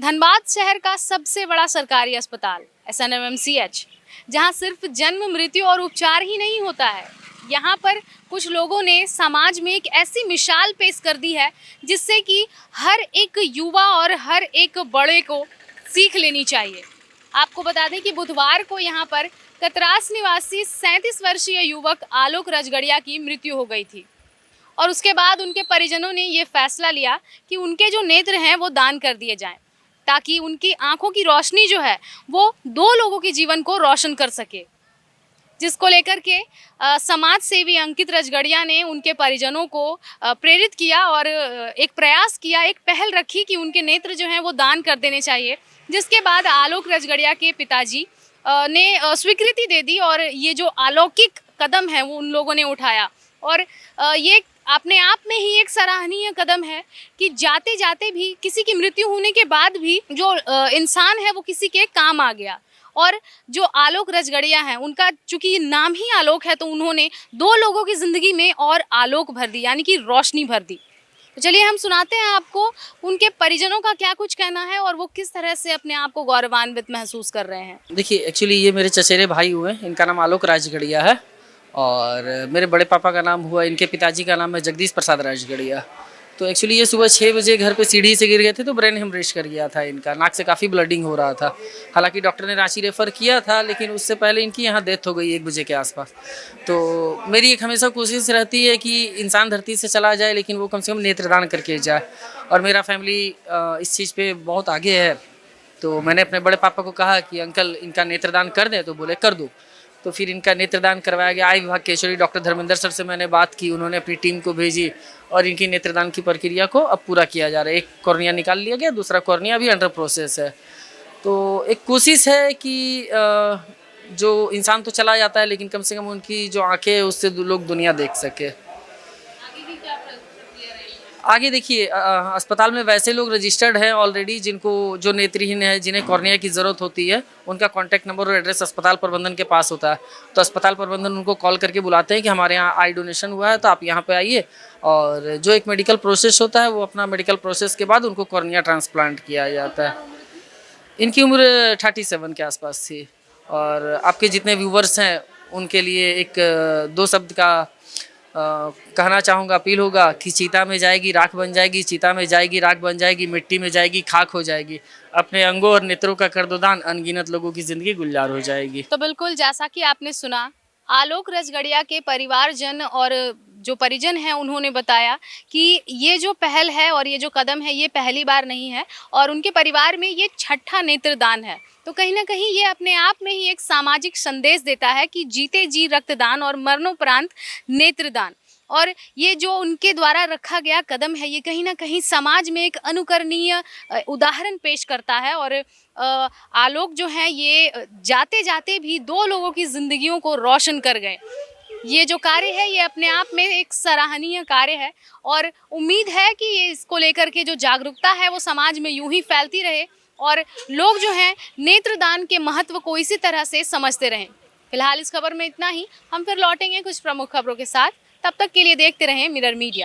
धनबाद शहर का सबसे बड़ा सरकारी अस्पताल SNMMCH, जहां सिर्फ जन्म, मृत्यु और उपचार ही नहीं होता है। यहाँ पर कुछ लोगों ने समाज में एक ऐसी मिसाल पेश कर दी है जिससे कि हर एक युवा और हर एक बड़े को सीख लेनी चाहिए। आपको बता दें कि बुधवार को यहाँ पर कतरास निवासी 37 वर्षीय युवक आलोक रजगड़िया की मृत्यु हो गई थी और उसके बाद उनके परिजनों ने ये फैसला लिया कि उनके जो नेत्र हैं वो दान कर दिए जाएं, ताकि उनकी आंखों की रोशनी जो है वो 2 लोगों के जीवन को रोशन कर सके। जिसको लेकर के समाज सेवी अंकित रजगड़िया ने उनके परिजनों को प्रेरित किया और एक प्रयास किया, एक पहल रखी कि उनके नेत्र जो हैं वो दान कर देने चाहिए। जिसके बाद आलोक रजगड़िया के पिताजी ने स्वीकृति दे दी और ये जो अलौकिक कदम है वो उन लोगों ने उठाया। और ये अपने आप में ही एक सराहनीय कदम है कि जाते जाते भी किसी की मृत्यु होने के बाद भी जो इंसान है वो किसी के काम आ गया। और जो आलोक रजगड़िया हैं, उनका चूंकि नाम ही आलोक है तो उन्होंने 2 लोगों की ज़िंदगी में और आलोक भर दी, यानी कि रोशनी भर दी। तो चलिए हम सुनाते हैं आपको उनके परिजनों का क्या कुछ कहना है और वो किस तरह से अपने आप को गौरवान्वित महसूस कर रहे हैं। देखिए, एक्चुअली ये मेरे चचेरे भाई हुए, इनका नाम आलोक राजगड़िया है और मेरे बड़े पापा का नाम हुआ, इनके पिताजी का नाम है जगदीश प्रसाद राजगड़िया। तो एक्चुअली ये सुबह 6 बजे घर पे सीढ़ी से गिर गए थे तो ब्रेन हेमरेज कर गया था इनका, नाक से काफ़ी ब्लडिंग हो रहा था। हालांकि डॉक्टर ने रांची रेफ़र किया था, लेकिन उससे पहले इनकी यहाँ डेथ हो गई 1 बजे के आसपास। तो मेरी एक हमेशा कोशिश रहती है कि इंसान धरती से चला जाए लेकिन वो कम से कम नेत्रदान करके जाए, और मेरा फैमिली इस चीज़ पर बहुत आगे है। तो मैंने अपने बड़े पापा को कहा कि अंकल इनका नेत्रदान कर दें, तो बोले कर दो। तो फिर इनका नेत्रदान करवाया गया। आई विभाग के डॉक्टर धर्मेंद्र सर से मैंने बात की, उन्होंने अपनी टीम को भेजी और इनकी नेत्रदान की प्रक्रिया को अब पूरा किया जा रहा है। एक कॉर्निया निकाल लिया गया, दूसरा कॉर्निया भी अंडर प्रोसेस है। तो एक कोशिश है कि जो इंसान तो चला जाता है लेकिन कम से कम उनकी जो आंखें हैं उससे लोग दुनिया देख सके। आगे देखिए, अस्पताल में वैसे लोग रजिस्टर्ड हैं ऑलरेडी जिनको जो नेत्रहीन है, जिन्हें कॉर्निया की ज़रूरत होती है, उनका कॉन्टैक्ट नंबर और एड्रेस अस्पताल प्रबंधन के पास होता है। तो अस्पताल प्रबंधन उनको कॉल करके बुलाते हैं कि हमारे यहाँ आई डोनेशन हुआ है तो आप यहाँ पे आइए, और जो एक मेडिकल प्रोसेस होता है वो अपना मेडिकल प्रोसेस के बाद उनको कॉर्निया ट्रांसप्लांट किया जाता है। इनकी उम्र 37 के आसपास थी। और आपके जितने व्यूवर्स हैं उनके लिए एक 2 शब्द का कहना चाहूँगा, अपील होगा कि चीता में जाएगी राख बन जाएगी, चीता में जाएगी राख बन जाएगी, मिट्टी में जाएगी खाक हो जाएगी। अपने अंगों और नेत्रों का कर दो दान, अनगिनत लोगों की ज़िंदगी गुलजार हो जाएगी। तो बिल्कुल जैसा कि आपने सुना, आलोक रजगड़िया के परिवारजन और जो परिजन हैं उन्होंने बताया कि ये जो पहल है और ये जो कदम है ये पहली बार नहीं है और उनके परिवार में ये 6ठा नेत्रदान है। तो कहीं ना कहीं ये अपने आप में ही एक सामाजिक संदेश देता है कि जीते जी रक्तदान और मरणोपरांत नेत्रदान। और ये जो उनके द्वारा रखा गया कदम है ये कहीं ना कहीं समाज में एक अनुकरणीय उदाहरण पेश करता है। और आलोक जो है ये जाते जाते भी 2 लोगों की ज़िंदगियों को रोशन कर गए। ये जो कार्य है ये अपने आप में एक सराहनीय कार्य है और उम्मीद है कि ये इसको लेकर के जो जागरूकता है वो समाज में यूं ही फैलती रहे और लोग जो हैं नेत्रदान के महत्व को इसी तरह से समझते रहें। फिलहाल इस खबर में इतना ही, हम फिर लौटेंगे कुछ प्रमुख खबरों के साथ। तब तक के लिए देखते रहें मिरर मीडिया।